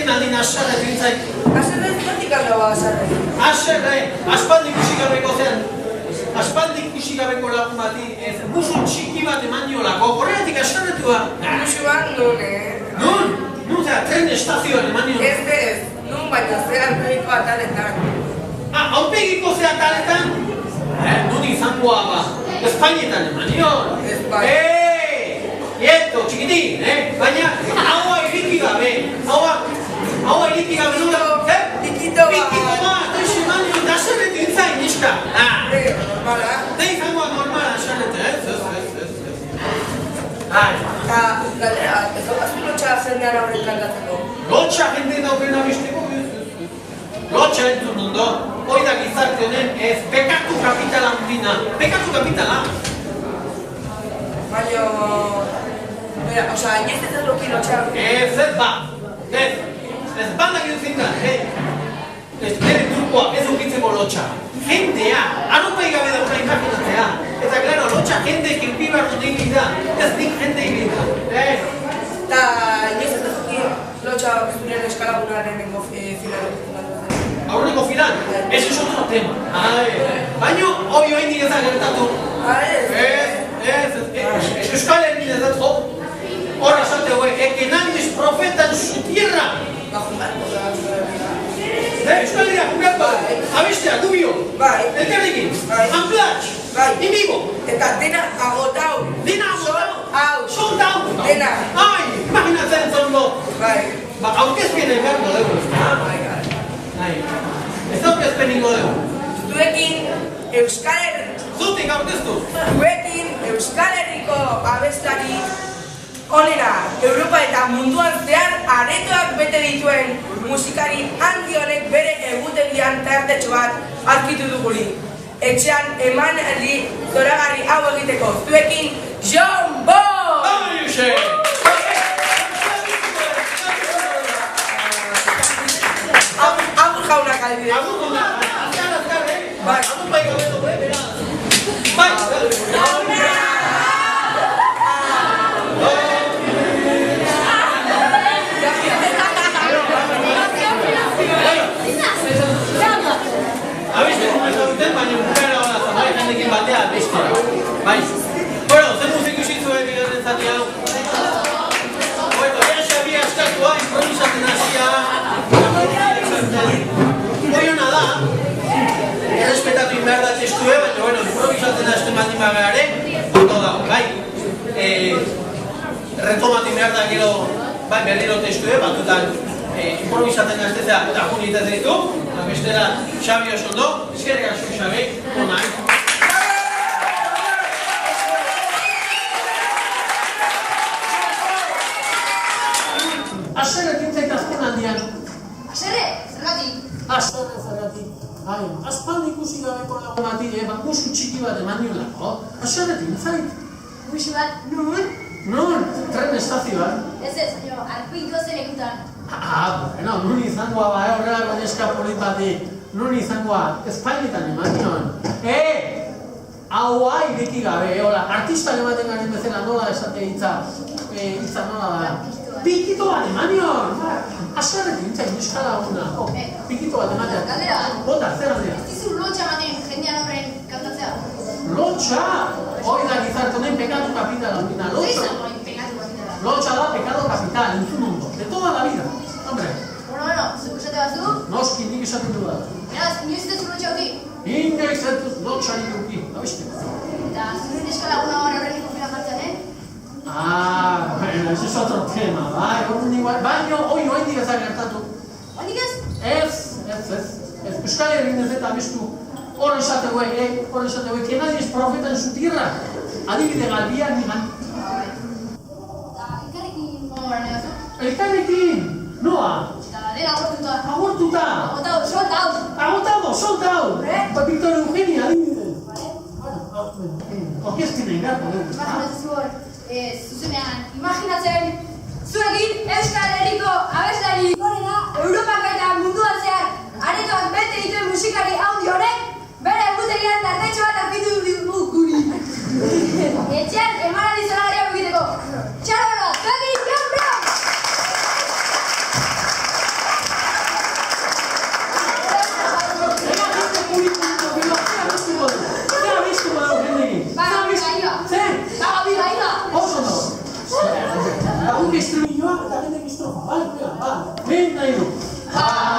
zuekin aldin asarret bintzait. Asarret zatik aldoa asarret? Asarret, aspaldik usikabeko zen. Aspaldik usikabeko lagun bati, musu txiki bat eman niolako, horregatik asarretua. Musu bat nun, Nun? Nun zera, tren estazioan eman niolako. Ez, nun baina zera aurpegiko ataletan. Aurpegiko zera ataletan? Nun izangoa ba, Espainietan eman nion. Ieto, txikitin, baina haua iriki gabe, haua iriki gabe nula, Pikito ba! Pikito ba, toiz eman nion, da zerretu intzain, niska. Normala? Da izangoa normala, zerretu, ez. Eta, galera, ez daukaztu lotxa jendean aurren kantatzeko? Lotxa jendean aurren abisteko, lotxa entzun ondo, hoi da gizarte honen, ez pekatu kapitala hundina, pekatu kapitala. Baina... Osa, inoiz ez ez loki lotxa? Ez bandak eduzen da, ez bere trukoa ez ukitzeko lotxa. Jendea, aropai gabe dauna imaginatzea. Eta, klaro, lotxa jende kilpibarro egin da, ez nik jende egin da. Eta, inoiz ez ez loki lotxa zurien eskalagunaren filan. Aurreko filan, ez es otro tema. Baina, hoi indik ez da gertatu. Ez, Euskal Herrin ez dut, horra esate hue, que nadie es profeta en su tierra. Euskal Herria jugatu, abestea, dubio, elkarrekin, amplatx, inbigo. Eta dena agotau. Dena agotau. Soldau. Dena. Imaginatzen zondo. Aurkezpien elkarko dugu. Ez aurkezpen ingo dugu. Zuekin Euskal Herri. Zutik aurkeztu. Zuekin Euskal Herriko abeslari onera, Europa eta munduan zehar aretoak bete dituen musikari handi honek bere egutegian tartetxo bat aurkitu duguli. Etxean eman aldi zoragarri hau egiteko. Zuekin Jon Bon! Aiuxe! Agur jaunak adibidez. Agur jaunak. Bai. Agur bai gabetu, bera. Bai. Abiste, ez duten, baina bukara hona zamai jendekin batea abistea. Bai. Bueno, zen musik usitzuen bigarren zati hau. Bueno, ya xabia eskatua, improvisatzen hasia. Hoi hona da, errespetatu inbehar da testue, baina, bueno, improvisatzen hasten bat inbagare, ondo dago, bai. Retomatu inbehar da gero, bai, berriro testue, batutan improvisatzen hastezea eta junitaz ditu. Bestela, Xabi oso ondo, eskerrik asko Xabi, ona. Azerre tintzait azken aldian. Azerre, zergatik? Azerre, zergatik. Azpaldi ikusi gabeko lagun bati, musu txiki bat eman niolako. Azerre tintzait. Musu bat, nun? Nun, tren estazioan. Ez, arpiko zelekutan. Bueno, nun izangoa ba, horrelako neska polit bati. Nun izangoa, Espainietan eman nion. Hau ireki gabe, artistan ematen garen bezala nola esate hitza nola da. Pikito bat eman nion! Azerret nintzen, euskal laguna. Pikito bat ematen. Galdera bat? Bota, zer aldea? Ez dizu lotxa ematen jendean horren kantatzea? Lotxa! Hoi da gizarte honen pekatu kapitala hundina. Lotxa da pekado kapital, entzun ondo. De toda la vida. Hombre. Bueno, zuk esate bat zu? Noski, nik esaten du da. Beraz, inoiz ez lotxa hauki? Inoiz ez lotxa nik euki, abiste. Eta zurren eskalaguna horrekin konfina jartzen, Bueno, ese es otro tema, bai? Baina, hoi indik ez da gertatu. Oindik ez? Ez. Euskal Herrin ez eta abestu hor esate hue, que nadie es profeta en su tierra. Adibide galbia nigan. Eta elkarrekin gomora negazu? Elkarrekin! Noa? Eta dena agortuta. Agortuta! Soltau! Victor Eugenia, adibide. Orkezkin engarko, Imaginatzen hor, zuzenean, imaginatzen zuekin Euskal Herriko abeslari gorena, Europako eta munduan zehar aretoak bete dituen musikari handi honek bere egutegian tartetxo bat aurkitu dugu guri. Etxean emanaldi zoragarria egiteko. Txalo, zuekin Jon Bon! nahi du.